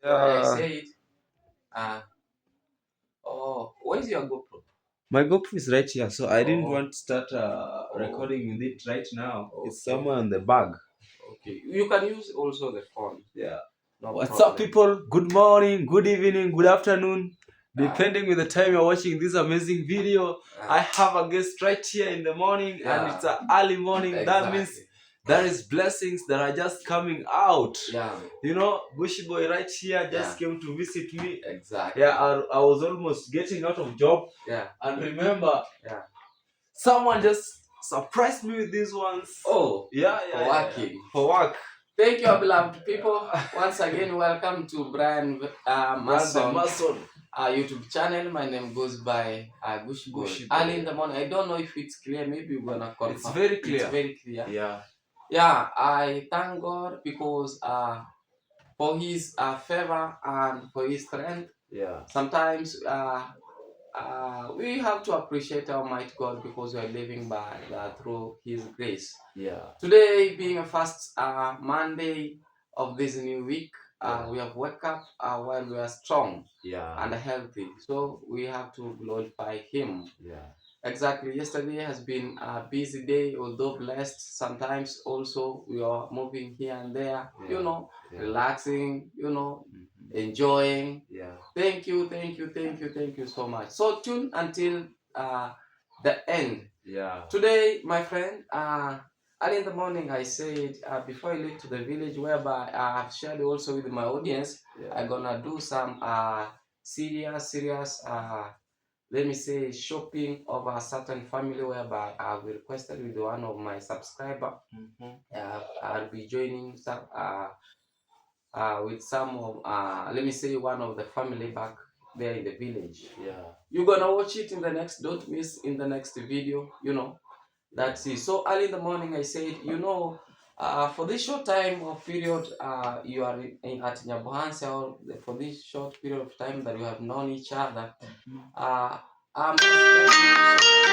I said, uh, oh, where's your GoPro? My GoPro is right here, so I didn't Oh, want to start oh, recording with it right now. It's okay, somewhere in the bag. okay. You can use also the phone, Yeah. no What's up, problem. people? Good morning, good evening, good afternoon. Uh, Depending with the time you're watching this amazing video, uh, I have a guest right here in the morning, and yeah, it's an early morning. That means exactly. there is blessings that are just coming out. Yeah, You know, Bushy Boy right here yeah, just came to visit me. exactly. Yeah, I was almost getting out of job, Yeah, and remember, yeah. someone just surprised me with these ones. Oh, Yeah. working. For work. Thank you, beloved people. Once again, welcome to Brian Brandon Mason Mason. YouTube channel. My name goes by Gush Boy. Bushy Early Boy. in the morning. I don't know if it's clear. Maybe we're gonna confirm. It's very clear. It's very clear. Yeah. Yeah, I thank God because for His favor and for His strength. Yeah. Sometimes we have to appreciate Almighty God because we are living by through His grace. Yeah. Today being a first Monday of this new week, Yeah. we have woke up while we are strong Yeah. and healthy. So we have to glorify Him. Yeah. Exactly. Yesterday has been a busy day, although blessed. Sometimes also we are moving here and there, relaxing, enjoying. Yeah. Thank you so much. So tune until the end. Yeah. Today, my friend, early in the morning, I said before I leave to the village, whereby I have shared also with my audience, I'm gonna do some serious let me say shopping of a certain family whereby I've requested with one of my subscriber. I'll be joining some with some of let me say one of the family back there in the village. Yeah. You're gonna watch it in the next, don't miss in the next video, That's it. So early in the morning, I said, for this short time of period, you are at Nyabuhansa, or for this short period of time that you have known each other, uh, I'm okay.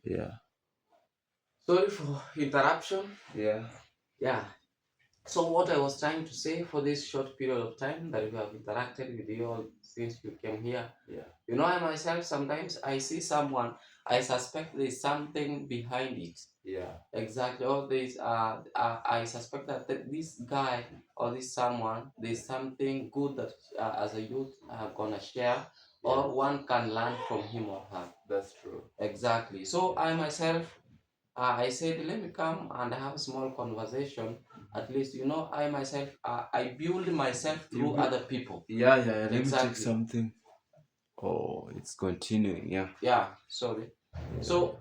Yeah. Sorry for interruption. Yeah. Yeah. So what I was trying to say, for this short period of time that we have interacted with you all since you came here, Yeah. I myself sometimes I see someone, I suspect there's something behind it. Yeah. Exactly. All this, I suspect that this guy or this someone, there's something good that as a youth gonna share, or one can learn from him or her. That's true. Exactly. So I myself, I said, let me come and have a small conversation. At least, I myself, I build myself through other people. Yeah. Let me check Exactly. something. Oh, it's continuing. Yeah. Yeah. Sorry. So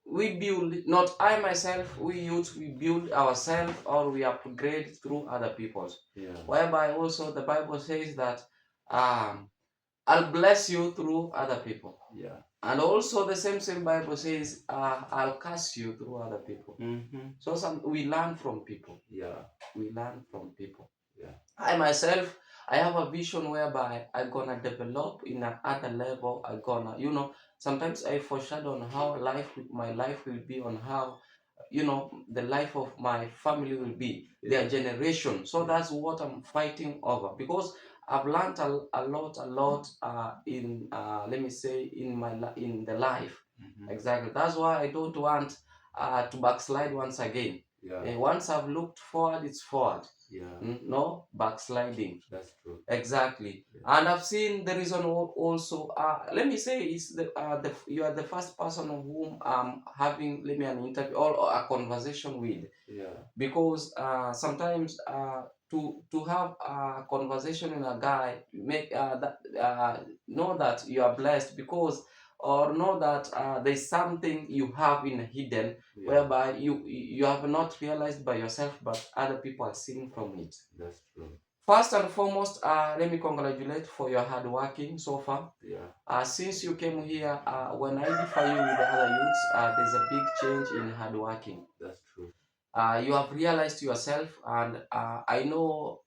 we build, not I myself, we youth, we build ourselves or we upgrade through other people's. Yeah. Whereby also the Bible says that I'll bless you through other people. Yeah. And also the same Bible says I'll curse you through other people. So we learn from people. Yeah. We learn from people. Yeah. I myself, I have a vision whereby I'm gonna develop in another level. I'm gonna, sometimes I foreshadow on how my life will be, on how, the life of my family will be, their generation. So that's what I'm fighting over, because I've learned a lot in let me say in the life. Exactly. That's why I don't want to backslide once again. Yeah. Once I've looked forward, it's forward. Yeah. No backsliding. That's true. Exactly. Yeah. And I've seen the reason also. Let me say is the you are the first person of whom I'm having, let me, an interview or a conversation with, Yeah. because sometimes to have a conversation with a guy, make that know that you are blessed, because, or know that there's something you have in hidden, Yeah. whereby you have not realized by yourself, but other people are seeing from it. That's true. First and foremost, let me congratulate for your hard working so far. Yeah. Since you came here, when I differ you with the other youths, there's a big change in hard working. That's true. You have realized yourself, and I know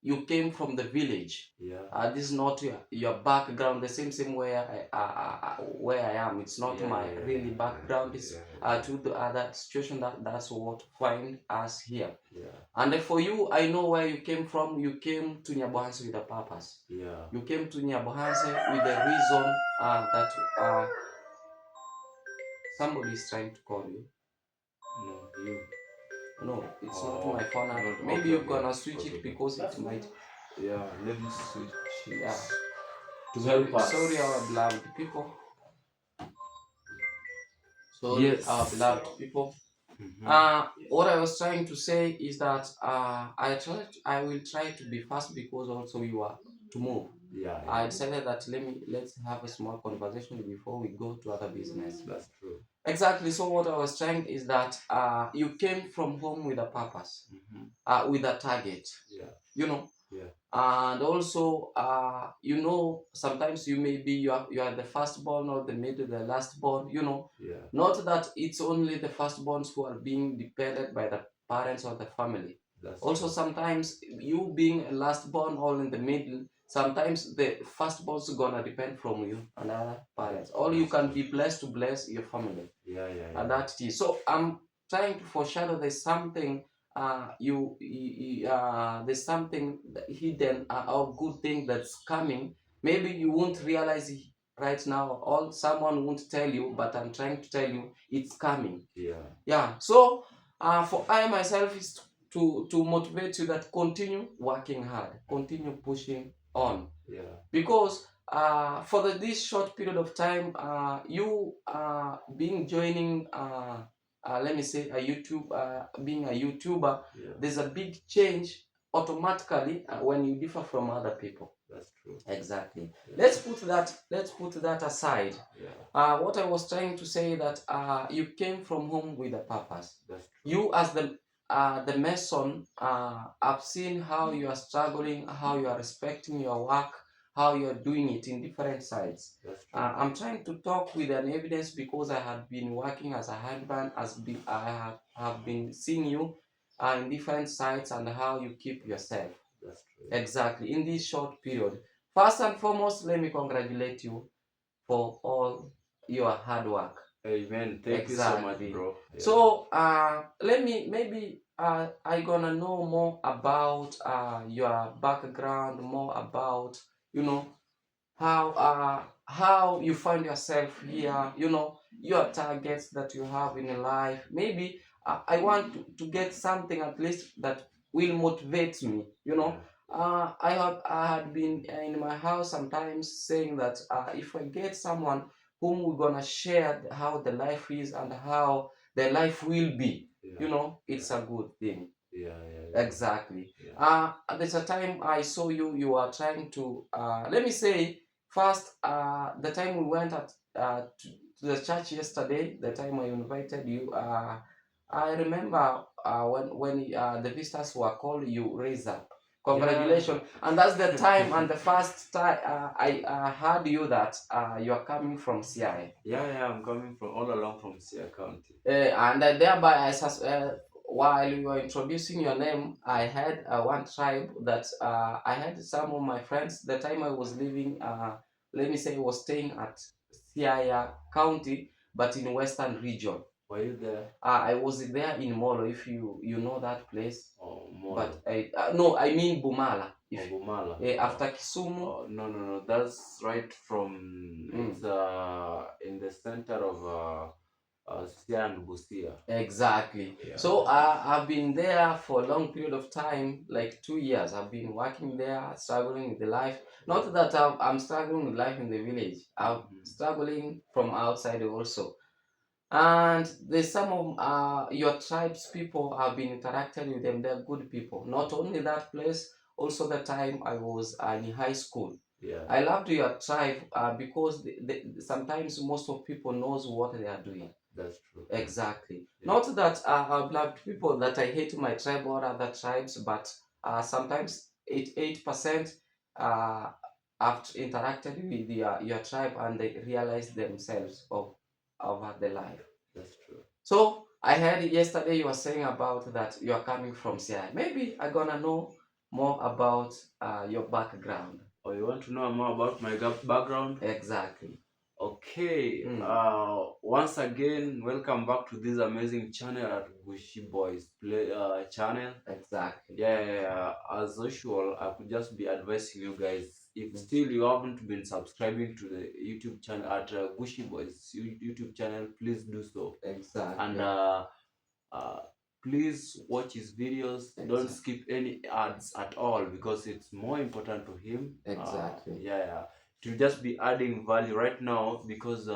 you came from the village. Yeah. This is not your background, the same where I am. It's not my really background. It's to the other situation that's what find us here. Yeah. And for you, I know where you came from. You came to Nyabohanse with a purpose. Yeah. You came to Nyabohanse with the reason that somebody is trying to call you. No, you. No, it's not Oh, my phone. no, Maybe okay, you're okay. gonna switch Okay, it okay. because it might. Yeah, let me switch it. Yeah. To help us. Sorry, our beloved people. Sorry, Yes. our beloved people. What I was trying to say is that I will try to be fast, because also you are to move. Yeah. I decided that let's have a small conversation before we go to other business. That's true. Exactly. So what I was trying is that you came from home with a purpose, with a target. Yeah. You know. Yeah. And also, sometimes you are the firstborn or the middle, the lastborn. Yeah. Not that it's only the firstborns who are being dependent by the parents or the family. That's Also, true. sometimes you being a lastborn or in the middle, sometimes the firstborn's gonna depend from you and other parents. Or you can be blessed to bless your family. Yeah. And that is. So I'm trying to foreshadow there's something there's something hidden or good thing that's coming. Maybe you won't realize it right now, or someone won't tell you, but I'm trying to tell you it's coming. Yeah. So for I myself is to motivate you that continue working hard, continue pushing on, because for this short period of time, you being joining let me say a YouTube, being a YouTuber, there's a big change automatically when you differ from other people. That's true. Exactly. Let's put that aside. What I was trying to say that you came from home with a purpose. That's true. You as the mason, I've seen how you are struggling, how you are respecting your work, how you are doing it in different sides. That's true. I'm trying to talk with an evidence, because I have been working as a handman, I have been seeing you in different sites and how you keep yourself. That's true. Exactly. In this short period. First and foremost, let me congratulate you for all your hard work. Amen. Thank you so much, bro. Yeah. So let me maybe I gonna know more about your background, more about how you find yourself here, your targets that you have in life. Maybe I want to get something at least that will motivate me. I had been in my house sometimes saying that if I get someone whom we're gonna share how the life is and how the life will be, it's a good thing. Exactly. There's a time I saw you are trying to let me say first, the time we went to the church yesterday, the time I invited you, I remember when the visitors were called, you raised up. Congratulations. And that's the time and the first time I heard you that you are coming from CIA. Yeah, I'm coming from all along from CIA County. And thereby, while you were introducing your name, I had one tribe that I had some of my friends. The time I was living, let me say, I was staying at Siaya County, but in Western region. Were you there? I was there in Molo, if you know that place. Oh, Molo. But no, I mean Bumala. Bumala. After Kisumu. Oh, no. That's right from it's in the center of Siaya and Busia. Exactly. Yeah. So I've been there for a long period of time, like 2 years. I've been working there, struggling with the life. Not that I'm struggling with life in the village. I'm Mhm. struggling from outside also. And there's some of your tribes people have been interacted with them. They're good people. Not only that place, also the time I was in high school. Yeah, I loved your tribe because sometimes most of people knows what they are doing. that's true. Exactly. Yeah. Not that I've loved people that I hate my tribe or other tribes, but sometimes 8% uh, have interacted with your tribe and they realize themselves of the life. That's true. So I heard yesterday you were saying about that you are coming from CI. Maybe I'm gonna know more about your background. Oh, you want to know more about my background? Exactly. Okay. Mm, Once again, welcome back to this amazing channel at Gushi Boys Play channel. exactly. Yeah. As usual, I could just be advising you guys, if still you haven't been subscribing to the YouTube channel at Gushi Boys YouTube channel, please do so. Exactly. And uh, please watch his videos. Don't Exactly. skip any ads at all because it's more important to him. Exactly. Yeah, to just be adding value right now because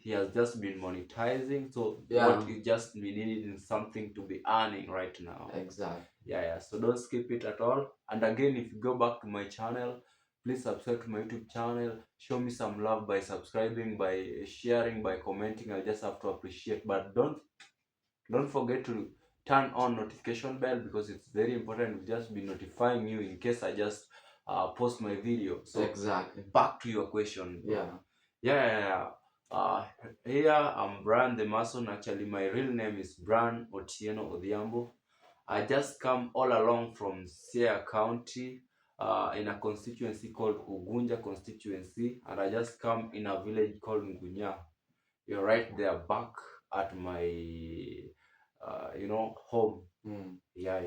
he has just been monetizing. So Yeah. what is just we needing something to be earning right now. Exactly. Yeah. So don't skip it at all. And again, if you go back to my channel, please subscribe to my YouTube channel. Show me some love by subscribing, by sharing, by commenting. I just have to appreciate. But don't forget to turn on notification bell because it's very important to just be notifying you in case I just post my video. So Exactly. back to your question, bro. Yeah. Yeah. Here I'm Brian the Mason. Actually, my real name is Brian Otieno Odhiambo. I just come all along from Siaya County in a constituency called Ugunja constituency, and I just come in a village called Ngunya. You're right there back at my home. Mm. Yeah.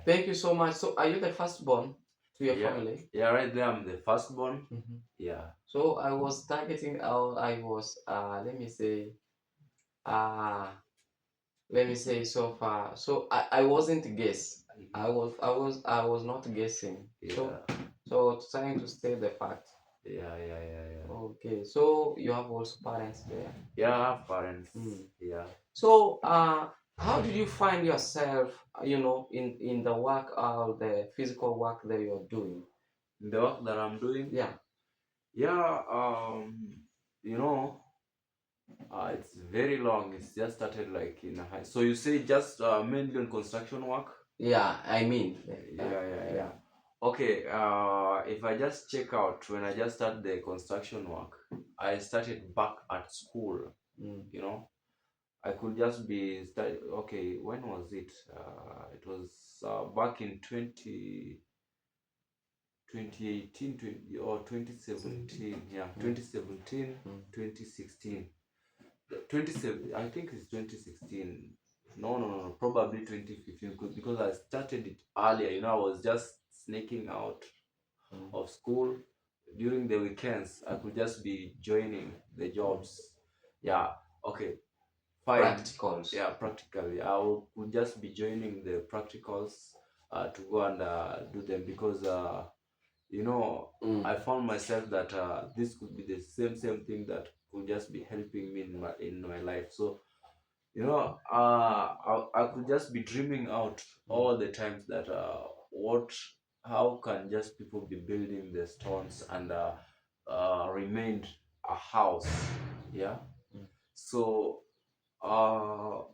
Thank you so much. So, are you the firstborn to your Yeah, family? yeah, right there I'm the firstborn. Mhm. Yeah. So, I was targeting out. I was, uh, let me say so far. So, I wasn't guess. I was not guessing. So, Yeah. trying to state the fact. Yeah. Okay. So, you have also parents there. Yeah, I have parents. Mm. Yeah. So, how did you find yourself, in the work or the physical work that you're doing? The work that I'm doing. Yeah. Yeah, you know, it's very long. It's just started like in a high. So you say just mainly on construction work? Yeah, I mean, Yeah. Okay, if I just check out when I just started the construction work, I started back at school. Mm. You know, I could just be okay. When was it? It was back in 2018, or 2017. Yeah, 2017, Mm. 2016. 27, I think it's 2016. No, probably 2015 because I started it earlier. You know, I was just sneaking out of school during the weekends. I could just be joining the jobs. Yeah, okay, fine. Practicals. Yeah, practically. Would just be joining the practicals to go and do them because Mm. I found myself that this could be the same thing that could just be helping me in my life. So I could just be dreaming out all the times that how can just people be building the stones and remained a house. Yeah. Mm. So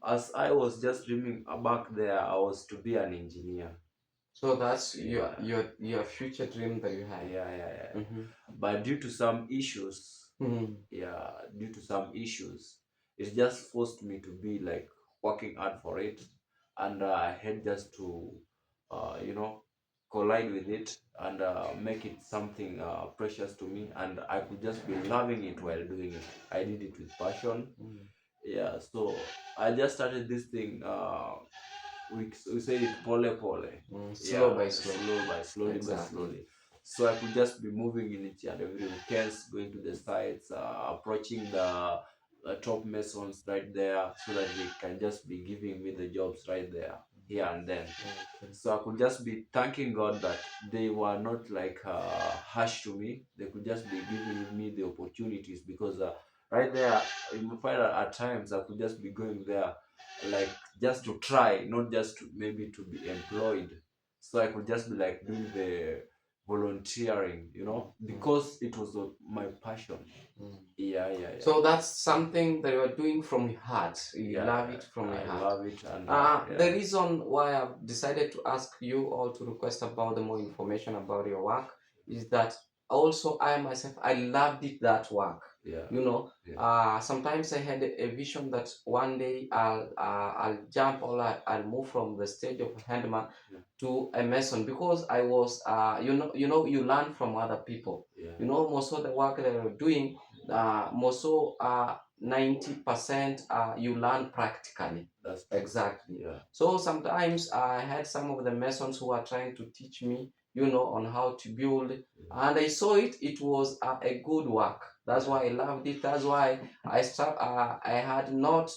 as I was just dreaming back there, I was to be an engineer. So that's Yeah. your future dream that you had. Yeah. Mm-hmm. But due to some issues, Mm. it just forced me to be like working hard for it, and I had just to collide with it and make it something precious to me, and I could just be loving it while doing it. I did it with passion. Mm. Yeah, so I just started this thing. We say it pole pole. Slow Yeah, by slow. slowly by Exactly. slowly. So I could just be moving in it and every weekends, going to the sites, approaching top masons right there, so that they can just be giving me the jobs right there, here and then. Okay. So I could just be thanking God that they were not like harsh to me. They could just be giving me the opportunities, because right there, you find that at times I could just be going there like just to try, not just to maybe to be employed. So I could just be like doing the volunteering, because it was my passion. Mm. Yeah. So that's something that you are doing from your heart. You Yeah, love it from your I heart. love it, and The yeah. reason why I've decided to ask you or to request about the more information about your work is that also I myself I loved it, that work. Yeah. You know, Yeah. sometimes I had a vision that one day I'll jump or I'll move from the stage of a handyman Yeah. to a mason, because I was you learn from other people. Yeah. Most of the work that we're doing, most so 90% you learn practically. That's true. Exactly. Yeah. So sometimes I had some of the masons who are trying to teach me, on how to build, and I saw it was a good work. That's why I loved it. That's why I had not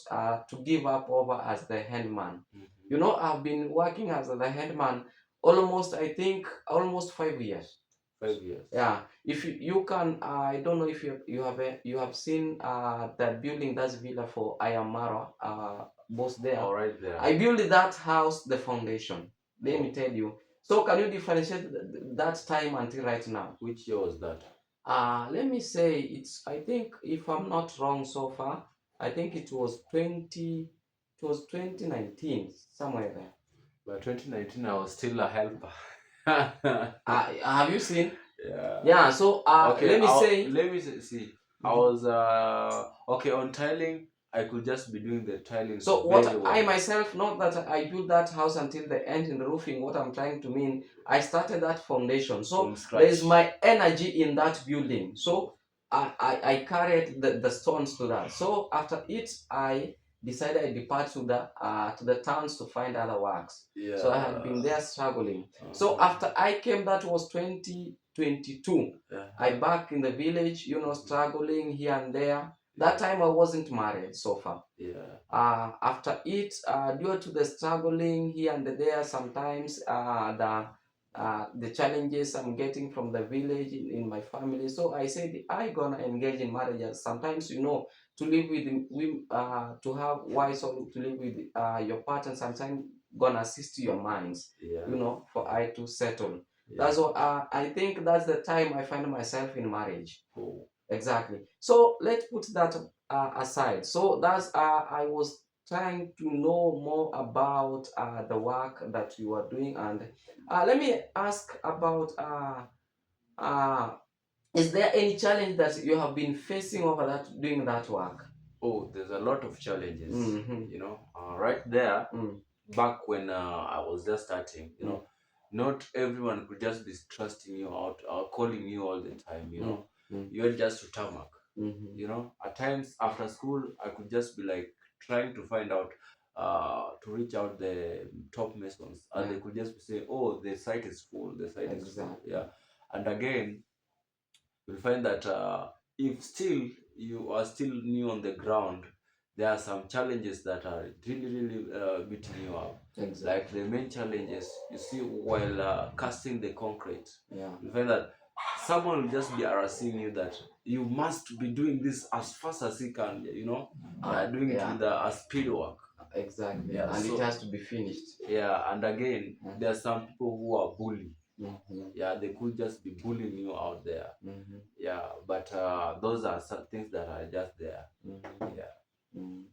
to give up over as the handman. I've been working as the handman almost, I think, almost 5 years. 5 years. Yeah, if you can, I don't know if you have seen that building, that's villa for Ayamara, boss there. All right there. I built that house, the foundation. Let me Oh. tell you. So can you differentiate that time until right now? Which year was that? Let me say I think if I'm not wrong so far, I think it was 2019, somewhere there. By 2019, I was still a helper. Have you seen? Yeah. Yeah, so Okay. let me say. Let me see. I Mhm. was okay on tiling. I could just be doing the tiling So very what I well. myself, not that I built that house until the end in the roofing, what I'm trying to mean, I started that foundation. So From scratch. there is my energy in that building. So I carried the stones to that. So after it, I decided I depart to the towns to find other works. Yeah. So I had been there struggling. So after I came, that was 2022. Yeah. I back in the village, struggling here and there. That time I wasn't married so far. Yeah. After it, due to the struggling here and there, sometimes the challenges I'm getting from the village in my family. So I said I gonna engage in marriages. Sometimes to live to have wives or to live with your partner. Sometimes gonna assist your minds. Yeah. For I to settle. Yeah. That's what I think. That's the time I find myself in marriage. Oh. Exactly. So let's put that aside. So that's I was trying to know more about the work that you are doing, and let me ask about uh, is there any challenge that you have been facing over that doing that work? Oh, there's a lot of challenges. Mm-hmm. Right there. Mm. Back when I was just starting, Mm. not everyone could just be trusting you out or calling you all the time. Mm. You're just to tarmac. Mm-hmm. At times after school, I could just be like trying to find out, to reach out the top masons, and Yeah. they could just be saying, "Oh, the site is full. The site is full." Exactly. Yeah, and again, you'll find that if still you are still new on the ground, there are some challenges that are really beating you up. Exactly. Like the main challenges you see while casting the concrete, Yeah. you find that someone will just be harassing you that you must be doing this as fast as you can, doing it Yeah. with a speed work. Exactly. Yeah, And so it has to be finished. yeah, and again, Yeah. there are some people who are bully. Mm-hmm. Yeah, they could just be bullying you out there. Mm-hmm. Yeah, but those are some things that are just there. Mm-hmm. Yeah. Mm.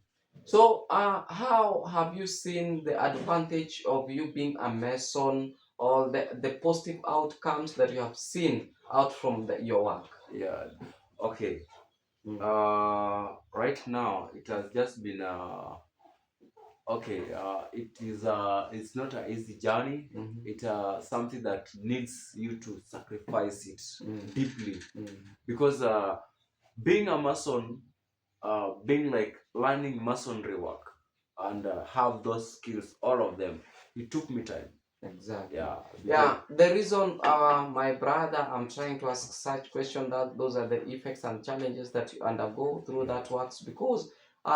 So, how have you seen the advantage of you being a mason, or the positive outcomes that you have seen out from your work? Yeah. Okay. Mm. Right now it has just been okay. It's not an easy journey. Mm-hmm. It's something that needs you to sacrifice it Mm. deeply, Mm. because being a mason, being like learning masonry work and have those skills, all of them, it took me time. Exactly. Yeah, because Yeah, the reason, my brother, I'm trying to ask such question, that those are the effects and challenges that you undergo through yeah, that works, because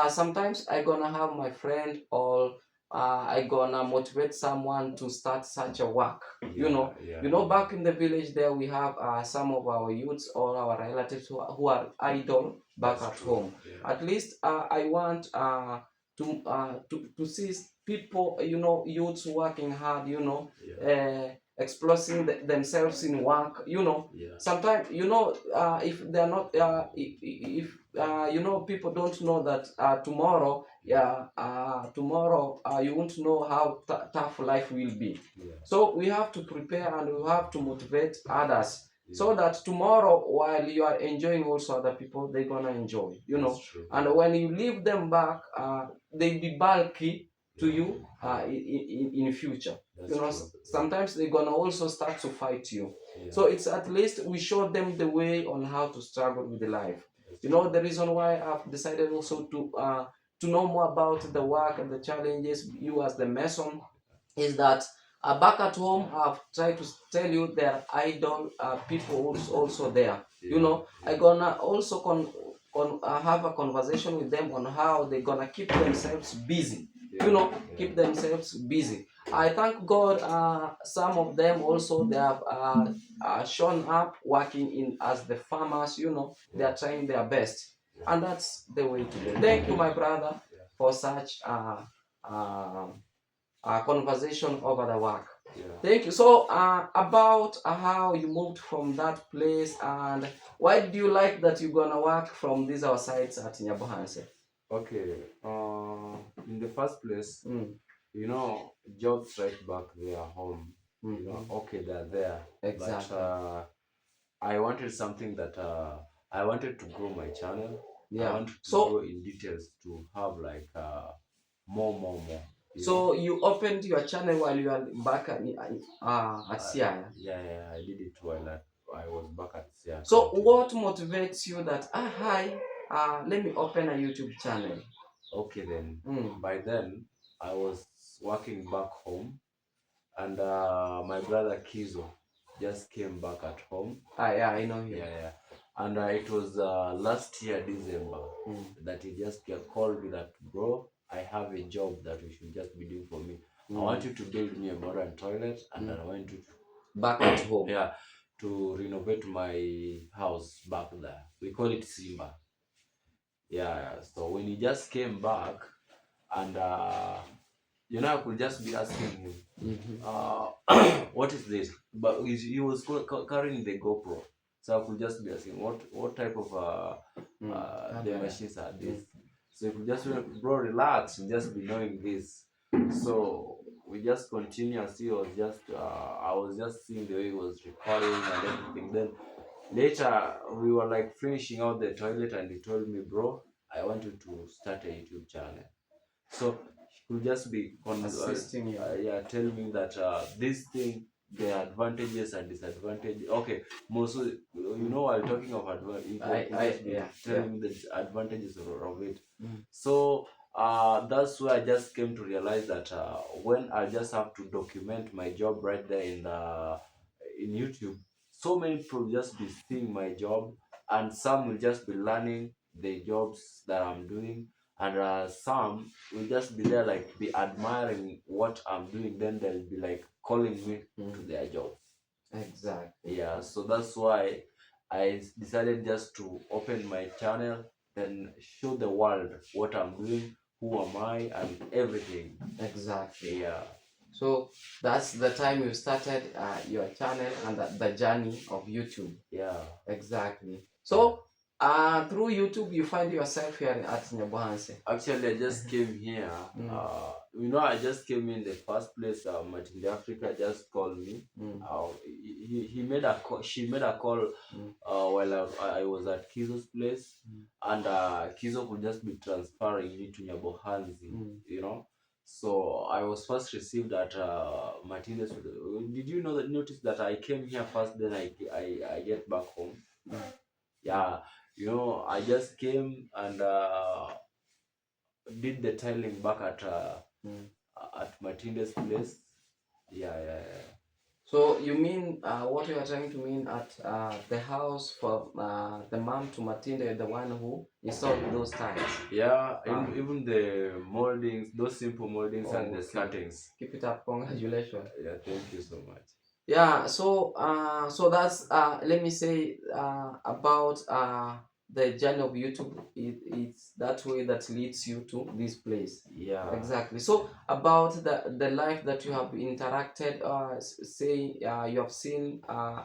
sometimes I gonna have my friend, or I gonna motivate someone to start such a work. yeah, yeah, Back in the village there, we have some of our youths or our relatives who are idle back that's at true. home. Yeah, At least I want to see people, youths working hard, yeah, expressing themselves in work, yeah, sometimes, if they're not, if people don't know that tomorrow, you won't know how tough life will be. yeah, So we have to prepare, and we have to motivate others, yeah. so that tomorrow, while you are enjoying, also other people, they're gonna enjoy, That's true. and when you leave them back, they be bulky to Yeah, you in future. that's true. Yeah, Sometimes they're gonna also start to fight you. yeah, So it's at least we show them the way on how to struggle with the life. that's true. The reason why I've decided also to know more about the work and the challenges, you as the mason, is that back at home, I've tried to tell you, there are idle people also there. Yeah, I yeah, gonna also have a conversation with them on how they're gonna keep themselves busy. yeah, Keep yeah, themselves busy. I thank God. Some of them also, they have shown up working in as the farmers. They are trying their best, yeah, and that's the way to go. Thank you, my brother, yeah, for such uh, conversation over the work. yeah. Thank you. So, about how you moved from that place, and why do you like that you're gonna work from these our sites at Nyabohanse? Okay. In the first place, Mm, jobs right back there home. mm-hmm. Okay, they're there, but Exactly. I wanted something that I wanted to grow my channel. I Yeah. wanted to So, go in details to have like more. You know. so you opened your channel while you are back at Uh, Siaya. yeah, I did it while I was back at Sia So, County. what motivates you that hi, let me open a YouTube channel? Okay, then Mm. by then I was working back home, and my brother Kizo just came back at home. Yeah, I know him. Yeah, and it was last year December Mm. that he just called me that, bro, I have a job that you should just be doing for me. I Mm. want you to build me a modern toilet, and I want you Back at home. yeah, to renovate my house back there. We call it Simba. Yeah, so when he just came back, and I could just be asking him, Mm-hmm. what is this? But he was carrying the GoPro, so I could just be asking, what type of the Camera. machines are this? So he could just be, bro, relax and just be knowing this. So we just continuous. He was just I was just seeing the way he was recording and everything. Then later we were like finishing out the toilet, and he told me, bro, I want you to start a YouTube channel. So he could just be Assisting you. yeah, tell me that this thing, the advantages and disadvantages. Okay, mostly while talking of advantage, he could just be Yeah, telling me the advantages of it. Mm. So that's where I just came to realize that when I just have to document my job right there in YouTube, so many people will just be seeing my job, and some will just be learning the jobs that I'm doing, and some will just be there like be admiring what I'm doing. Then they'll be like calling me to their jobs. Exactly. Yeah, so that's why I decided just to open my channel, then show the world what I'm doing, who am I, and everything. Exactly. Yeah, So that's the time you started your channel and the journey of YouTube. yeah. Exactly. Yeah. So through YouTube, you find yourself here at Nyabohanse. Actually, I just came here. I just came in the first place. Matinde Africa just called me. Mm. He made a call. She made a call while I was at Kizo's place, and Kizo could just be transferring me to Nyabohansi. So I was first received at Matinde's. Did you notice that I came here first, then I get back home? Yeah, I just came and did the tiling back at Matinde's place. Yeah, yeah, yeah. So you mean what you are trying to mean at the house for the mom to Matilda, the one who installed those tiles? Yeah, Wow. even the moldings, those simple moldings and Oh, the okay. skirtings. Keep it up. Congratulations. Yeah, thank you so much. Yeah, so that's let me say about the journey of YouTube. It's that way that leads you to this place. Yeah, Exactly. So about the life that you have interacted, say you have seen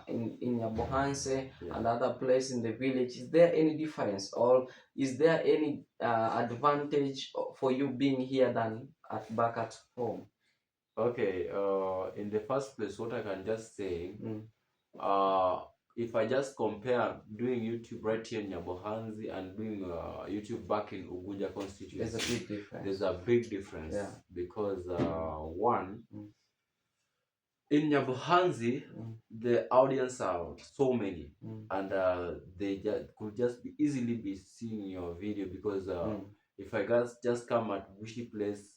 in Yabohanse yeah. and other place in the village, is there any difference or is there any advantage for you being here than back at home? Okay, in the first place, what I can just say, Mm. uh, if I just compare doing YouTube right here in Nyabohanzi and doing YouTube back in Ugunja There's a constituency, big difference. there's a big difference. Yeah. Because one, Mm. in Nyabohanzi, Mm. the audience are so many, Mm. and they could just easily be seeing your video because Mm. if I just come at Bushy Place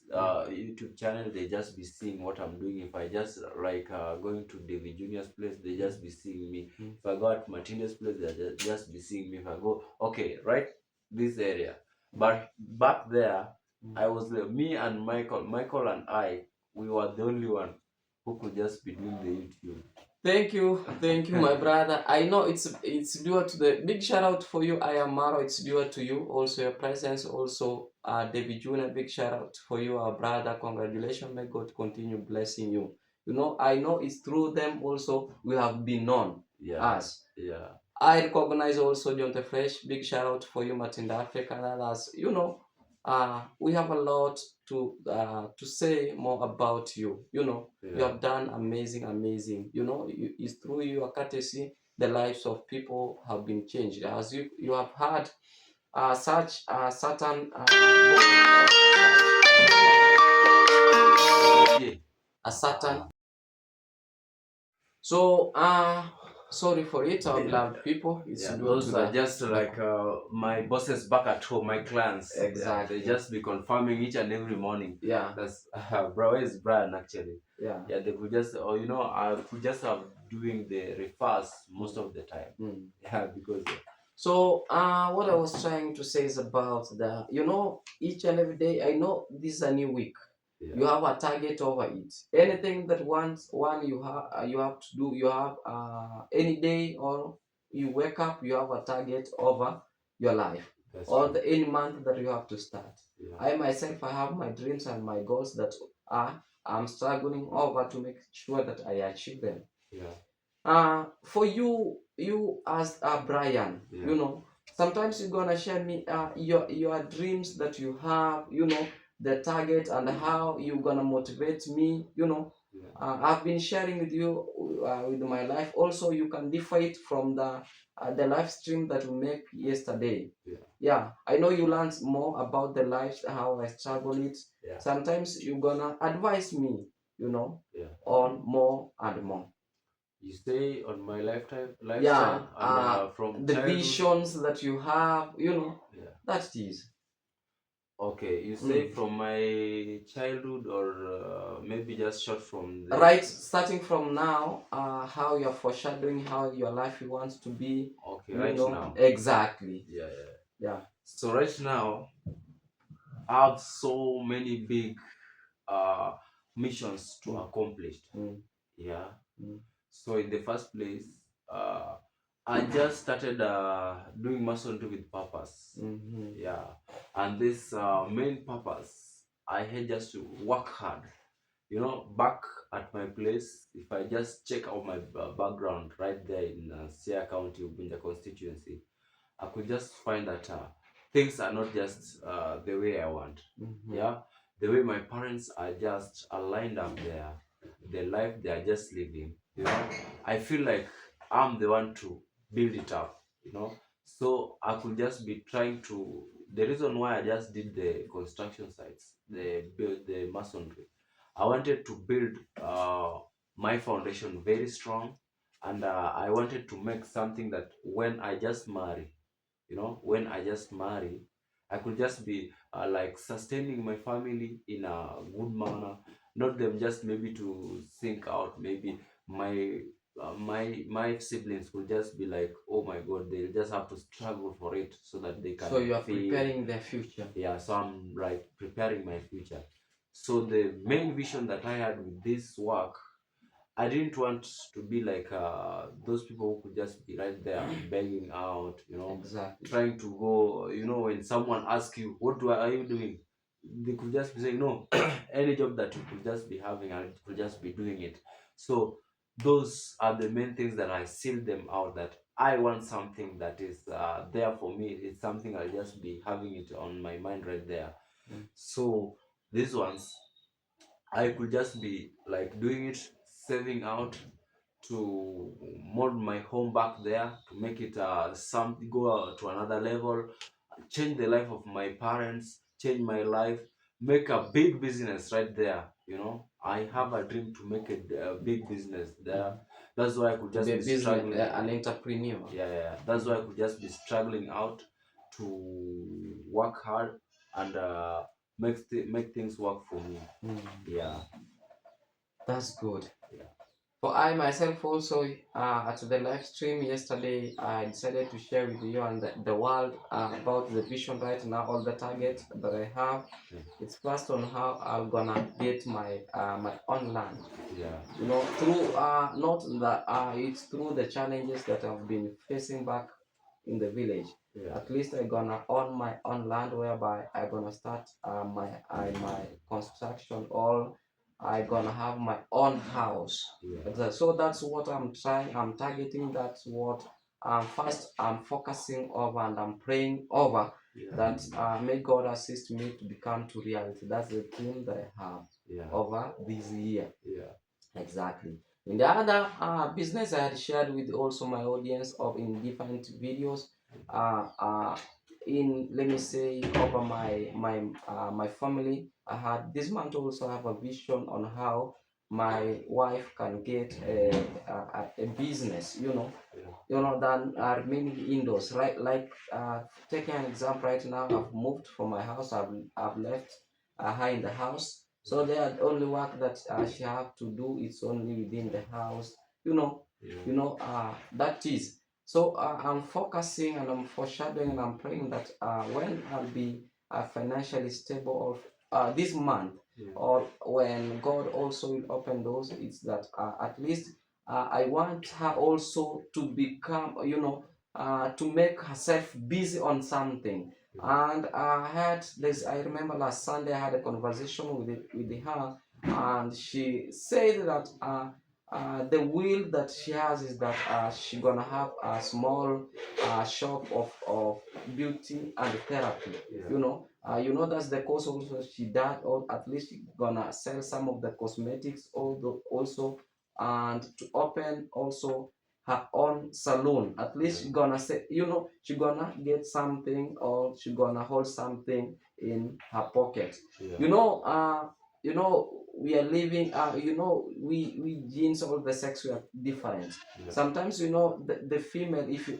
YouTube channel, they just be seeing what I'm doing. If I just like going to David Junior's place, they just be seeing me. Mm. If I go at Martinez place, they just be seeing me. If I go, okay, right, this area. But back there, Mm. I was me and Michael and I, we were the only one who could just be doing the YouTube. Thank you, my brother. I know it's due to the big shout out for you. I am Maro. It's due to you. Also your presence. Also, David Junior. Big shout out for you, our brother. Congratulations. May God continue blessing you. You know, I know it's through them also we have been known Yeah, as. yeah, I recognize also John the Fresh. Big shout out for you, Martin the African and others. You know, we have a lot to say more about you. You know, you yeah. have done amazing. You know, it's through your courtesy the lives of people have been changed. As you have had such certain Yeah. a certain. So sorry for it, our beloved people. It's Yeah, due to those are the just like my bosses back at home, my clients. exactly. Yeah, they just be confirming each and every morning. Yeah. That's bro, where's Brian actually? Yeah. Yeah, they could just, or I could just have doing the refers most of the time. Mm. Yeah, because So, what I was trying to say is about the, you know, each and every day. I know this is a new week. yeah, You have a target over it. Anything that one you have to do. You have any day or you wake up, you have a target over your life that's or true. any month that you have to start. Yeah, I myself, I have my dreams and my goals that I'm struggling over to make sure that I achieve them. yeah, For you as Brian, yeah, you know, sometimes you're gonna share me your dreams that you have, you know, the target and how you're gonna motivate me, you know. yeah, I've been sharing with you with my life. Also, you can differ it from the live stream that we make yesterday. yeah, Yeah, I know you learned more about the life, how I struggle it. yeah, Sometimes you're gonna advise me, you know, yeah. on more and more. You stay on my Yeah, lifestyle, and from the childhood. visions that you have, you know, Yeah. that is. Okay, you say Mm. from my childhood, or maybe just short from the. Right, starting from now, how you're foreshadowing how your life wants to be, Okay, you right know, now. exactly. Yeah, yeah. Yeah. So right now, I have so many big uh missions to Mm. accomplish. Mm. Yeah. Mm. So in the first place, uh, I just started doing masonry with purpose. Mm-hmm. Yeah, and this main purpose, I had just to work hard. Back at my place, if I just check out my background right there in Sierra County, Ubunja constituency, I could just find that things are not just the way I want. Mm-hmm. Yeah, the way my parents are just aligned up there, the life they are just living. I feel like I'm the one to build it up. So I could just be trying to. The reason why I just did the construction sites, the masonry, I wanted to build my foundation very strong, and I wanted to make something that when I just marry, when I just marry, I could just be like sustaining my family in a good manner, not them just maybe to think out. Maybe my my siblings will just be like, oh my god, they'll just have to struggle for it so that they So can you are feed. preparing their future. Yeah, so I'm like preparing my future. So the main vision that I had with this work, I didn't want to be like those people who could just be right there begging out, Exactly. trying to go, when someone asks you, are you doing? They could just be saying, no, any job that you could just be having, I could just be doing it. So those are the main things that I seal them out, that I want something that is there for me. It's something I'll just be having it on my mind right there. Mm. So these ones, I could just be like doing it, saving out to mold my home back there, to make it some go to another level, change the life of my parents, change my life, make a big business right there. I have a dream to make a big business there. That's why I could To just be a be business, struggling. an entrepreneur. Yeah. That's why I could just be struggling out to work hard and make things work for me. Mm. Yeah. That's good. Yeah. For I myself also, at the live stream yesterday, I decided to share with you and the world about the vision right now, all the targets that I have. Yeah. It's first on how I'm gonna get my own land. Yeah. Through not the it's through the challenges that I've been facing back in the village. Yeah. At least I gonna own my own land whereby I gonna start my construction, or I gonna have my own house. Yeah. So that's what I'm trying. I'm targeting. That's what first I'm focusing over and I'm praying over, Yeah. that may God assist me to become to reality. That's the dream that I have Yeah. over this year. Yeah. Exactly. In the other business I had shared with also my audience of in different videos, uh, uh, in let me say over my family, I had this month also have a vision on how my wife can get a business, than remaining indoors. Right, like taking an example right now, I've moved from my house. I've left her in the house. So the only work that she have to do is only within the house. That is. So I'm focusing and I'm foreshadowing and I'm praying that when I'll be financially stable this month, Yeah. or when God also will open doors, it's that at least I want her also to become, to make herself busy on something. And I remember last Sunday I had a conversation with her, and she said that the will that she has is that she gonna have a small shop of beauty and therapy. Yeah. That's the course also she did, or at least she gonna sell some of the cosmetics also, and to open also her own salon. At least she gonna say, she gonna get something, or she gonna hold something in her pocket. Yeah. We are living, we genes, all the sex, we are different. Yeah. Sometimes, the female, if you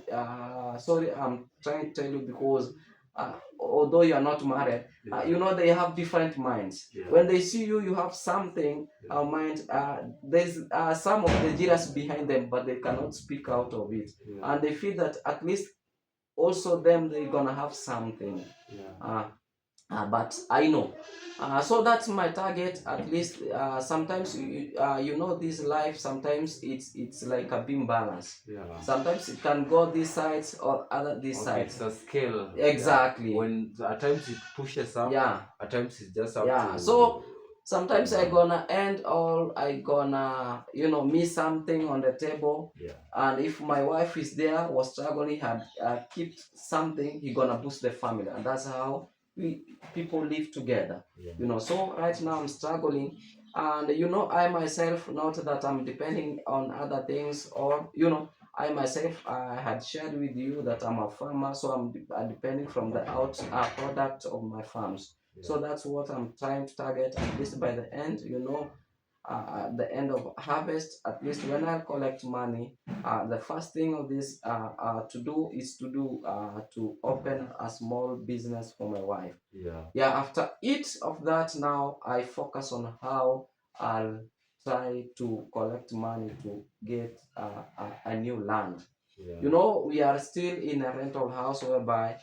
sorry, I'm trying to tell you, because although you are not married, they have different minds. Yeah. When they see you, you have something, Yeah. mind, there's some of the jealous behind them, but they cannot speak out of it. Yeah. And they feel that at least also them, they're gonna have something. Yeah. But I know. So that's my target. At least sometimes this life, sometimes it's like a beam balance. Yeah. Sometimes it can go this side or other this Okay, side. it's a scale. Exactly. Yeah. When at times it pushes up, Yeah. at times it's just up Yeah. to. So sometimes I gonna end all, I gonna miss something on the table. Yeah. And if my wife is there, was struggling, had kept something, he gonna boost the family, and that's how people live together. Yeah. So right now I'm struggling, and I myself, not that I'm depending on other things, or I myself, I had shared with you that I'm a farmer, so I'm depending from the product of my farms. Yeah. So that's what I'm trying to target, at least by the end, at the end of harvest, at least when I collect money, the first thing of this to do is to open a small business for my wife. Yeah. Yeah, after each of that, now I focus on how I'll try to collect money to get a new land. Yeah. You know, we are still in a rental house whereby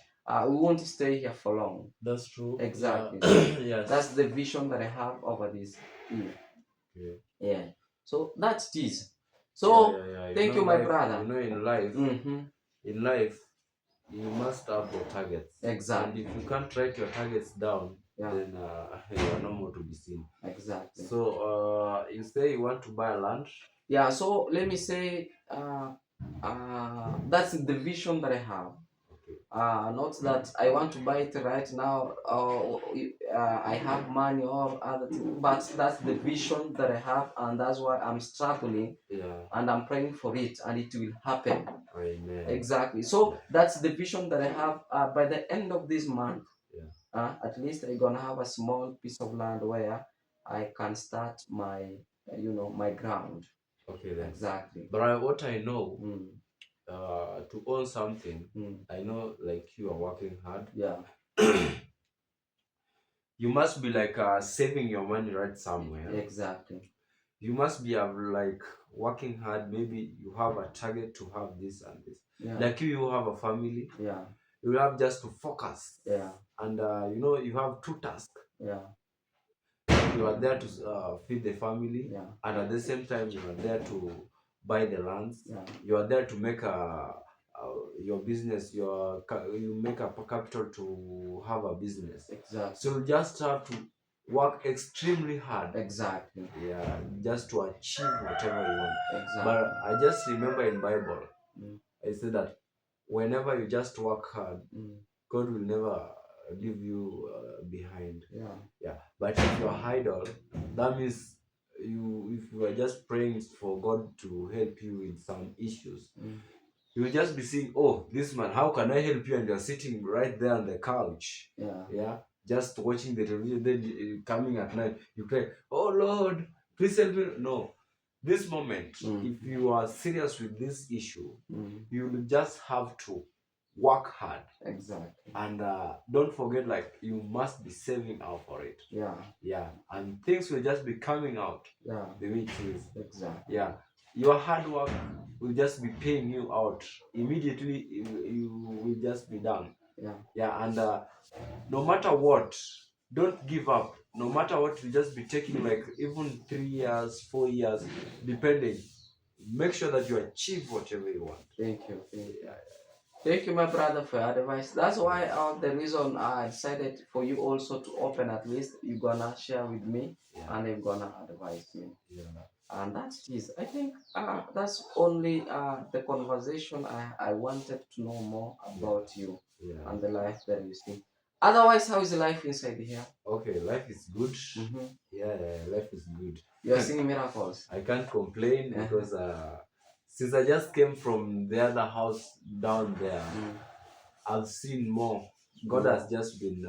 we won't stay here for long. That's true. Exactly. Yeah. Yes. That's the vision that I have over this year. Okay. Yeah. So that's it. Yeah, So yeah, yeah. thank you, my brother. In life, Mm-hmm. in life, you must have your targets. Exactly. And if you can't write your targets down, Yeah. then you are no more to be seen. Exactly. So you say you want to buy a land. Yeah. So let me say, that's the vision that I have. Okay. Not that I want to buy it right now, or I have money or other things, but that's the vision that I have, and that's why I'm struggling. Yeah. And I'm praying for it, and it will happen. Amen. Exactly. So that's the vision that I have. By the end of this month, Yeah. at least I'm gonna have a small piece of land where I can start my, my ground. Okay then. Exactly. But what I know, Mm. to own something, Mm. I know like you are working hard. Yeah. You must be like saving your money right somewhere. Exactly. You must be like working hard. Maybe you have a target to have this and this. Yeah. Like you have a family. Yeah. You have just to focus. Yeah. And you have two tasks. Yeah. You are there to feed the family. Yeah. And at the same time you are there to buy the lands. Yeah. You are there to make your business. You make a capital to have a business. Exactly. So you just have to work extremely hard. Exactly. Yeah, just to achieve whatever you want. Exactly. But I just remember in Bible, I said that whenever you just work hard, God will never leave you behind. Yeah. Yeah. But if you're idle, that means if you are just praying for God to help you with some issues, you will just be saying, "Oh, this man, how can I help you?" And you're sitting right there on the couch. Yeah. Yeah. Just watching the television. Then coming at night, you pray, "Oh Lord, please help me." No. This moment, if you are serious with this issue, you will just have to work hard. Exactly. And don't forget, like, you must be saving out for it. Yeah. Yeah. And things will just be coming out. Yeah. The way it is. Exactly. Yeah. Your hard work will just be paying you out immediately. You will just be done. Yeah. Yeah. And no matter what, don't give up. No matter what, you just be taking like even 3 years, 4 years, depending. Make sure that you achieve whatever you want. Thank you. Thank you, my brother, for your advice. That's why the reason I decided for you also to open, at least you're gonna share with me, and you're gonna advise me. Yeah. And that is, I think, that's only the conversation I wanted to know more about you and the life that you see. Otherwise, how is the life inside here? Okay, life is good. Yeah, life is good. You are seeing miracles. I can't complain because since I just came from the other house down there, I've seen more. God has just been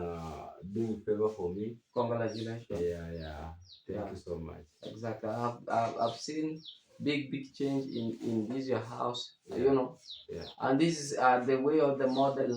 doing favor for me. Congratulations. Yeah. Thank you so much. Exactly. I've seen big change in this your house. Yeah. And this is the way of the model.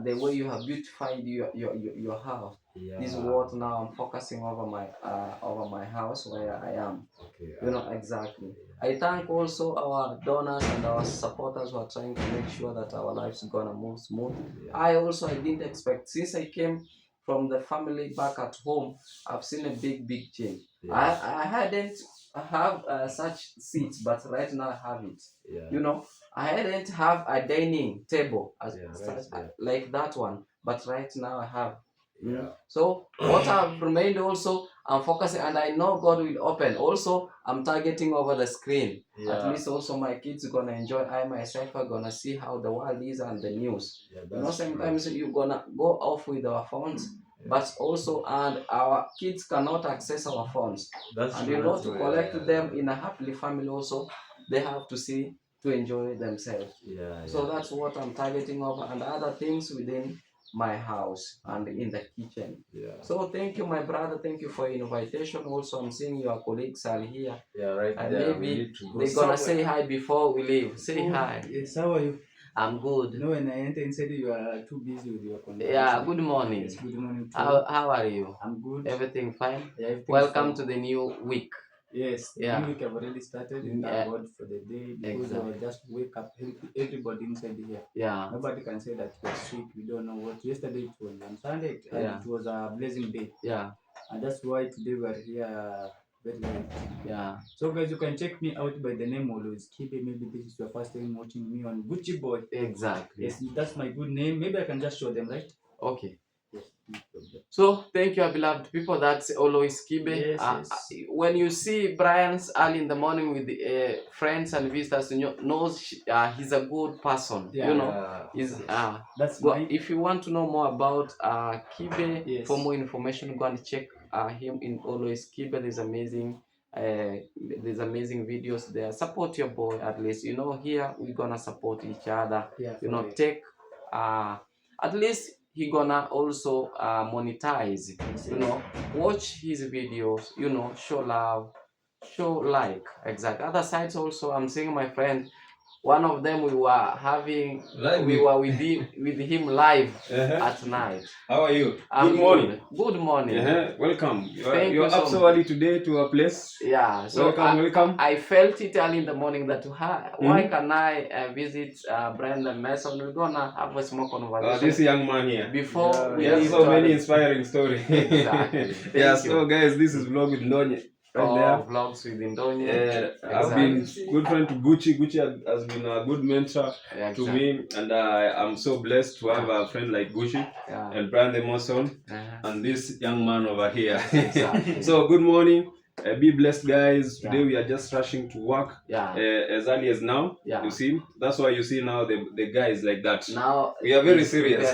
The way you have beautified your house. Yeah. This is what now I'm focusing over my house where I am. Okay. Exactly. I thank also our donors and our supporters who are trying to make sure that our lives are gonna move smooth. Yeah. I didn't expect, since I came from the family back at home, I've seen a big change. Yeah. I hadn't have such seats, but right now I have it. Yeah. I hadn't have a dining table right like that one, but right now I have. Yeah. So what I've remained also, I'm focusing, and I know God will open. Also, I'm targeting over the screen. Yeah. At least also my kids are gonna enjoy. I myself are gonna see how the world is and the news. Yeah, sometimes you're gonna go off with our phones, but also, and our kids cannot access our phones. That's and true. to collect them in a happy family also, they have to see to enjoy themselves. So that's what I'm targeting over, and other things within my house and in the kitchen. So thank you, my brother. Thank you for your invitation. Also, I'm seeing your colleagues are here. Yeah, right And there. maybe they're gonna say hi before we leave. Say hi. Yes, how are you? I'm good. No, when I enter inside, you are too busy with your conversation. Yeah, good morning. Yes, good morning to you. How are you? I'm good. Everything fine? Yeah, everything's Welcome fine. to the new week. Yes, the Yeah. new week have already started. We Yeah. thank God for the day because Exactly. I just wake up. Everybody inside here. Yeah. Nobody can say that we're sick. We don't know what. Yesterday it was on Sunday. Yeah. It was a blessing day. Yeah. And that's why today we are here very late. Yeah. So guys, you can check me out by the name Always Kibe. Maybe this is your first time watching me on Gucci Boy. Exactly. Yes, that's my good name. Maybe I can just show them, right? Okay. Yes. No problem. So thank you, beloved people. That's Always Kibe. Yes. When you see Brian's early in the morning with the, friends and visitors, you knows he's a good person. Yeah. You know, he's That's go, my. if you want to know more about Kibe, Yes. for more information, go and check him in Always Kibe. There's amazing videos there. Support your boy at least. You know, here we're gonna support each other. Yeah. You know, take at least he gonna also monetize. You know, watch his videos. You know, show love, show like. Exactly. Other sides also, I'm seeing my friend. One of them we were having, we were with him live at night. How are you? Good morning. Good morning. Welcome. Thank You're you so up so early today to our place. Yeah. So welcome. I felt it early in the morning that why can I visit Brandon Mason? We're gonna have a small conversation. This young man here. Before we have leave so to many inspiring stories. Exactly. Yeah. Thank you. So guys, this is vlog with Ndonye. Right there. Vlogs with Ndonye. I've been good friend to Gucci. Gucci has been a good mentor to me, and I'm so blessed to have a friend like Gucci and Brandon Mason and this young man over here. Exactly. So good morning. Be blessed, guys. Today we are just rushing to work as early as now. You see, that's why you see now the guys like that. Now we are very serious.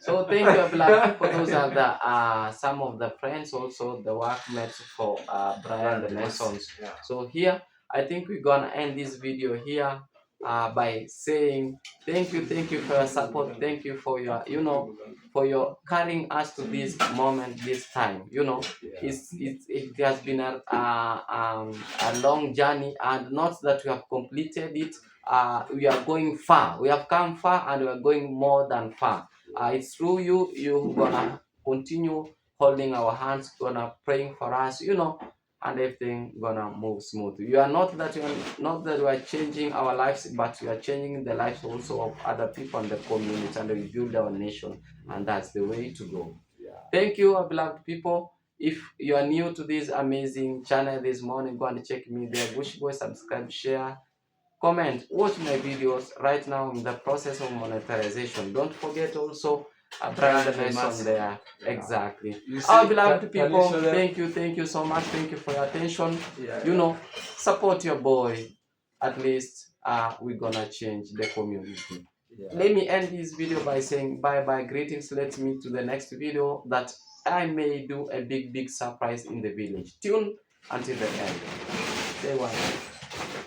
So thank you, beloved people. Those are the some of the friends, also the workmates for Brian the Masons. So here, I think we're gonna end this video here by saying thank you for your support. Thank you for your, you know, for your carrying us to this moment, this time. You know, it has been a long journey, and not that we have completed it. We are going far. We have come far, and we are going more than far. It's through you gonna continue holding our hands, gonna praying for us, you know, and everything gonna move smooth. You are not that we are changing our lives, but we are changing the lives also of other people in the community, and we build our nation, and that's the way to go. Thank you, beloved people. If you are new to this amazing channel this morning, go and check me there. Gucci Boy, subscribe, share, comment, watch my videos. Right now in the process of monetization. Don't forget also Brandon Mason there. Exactly. Our beloved people, thank you so much. Thank you for your attention. You know, support your boy. At least we're gonna change the community. Let me end this video by saying bye greetings. Let's meet to the next video that I may do a big surprise in the village. Tune until the end. Say one.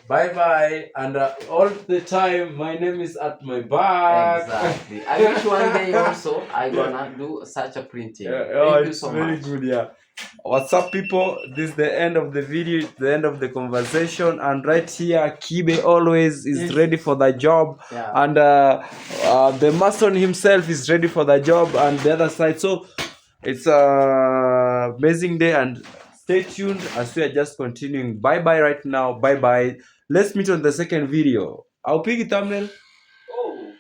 Bye and all the time my name is at my back. Exactly. I wish one day also I gonna do such a printing. Thank you so very much. good. What's up, people? This is the end of the video, the end of the conversation, and right here Kibe Always is ready for the job, and the mason himself is ready for the job, and the other side. So it's a amazing day, and stay tuned as we are just continuing. Bye right now. Bye. Let's meet on the second video. I'll pick a thumbnail. Oh.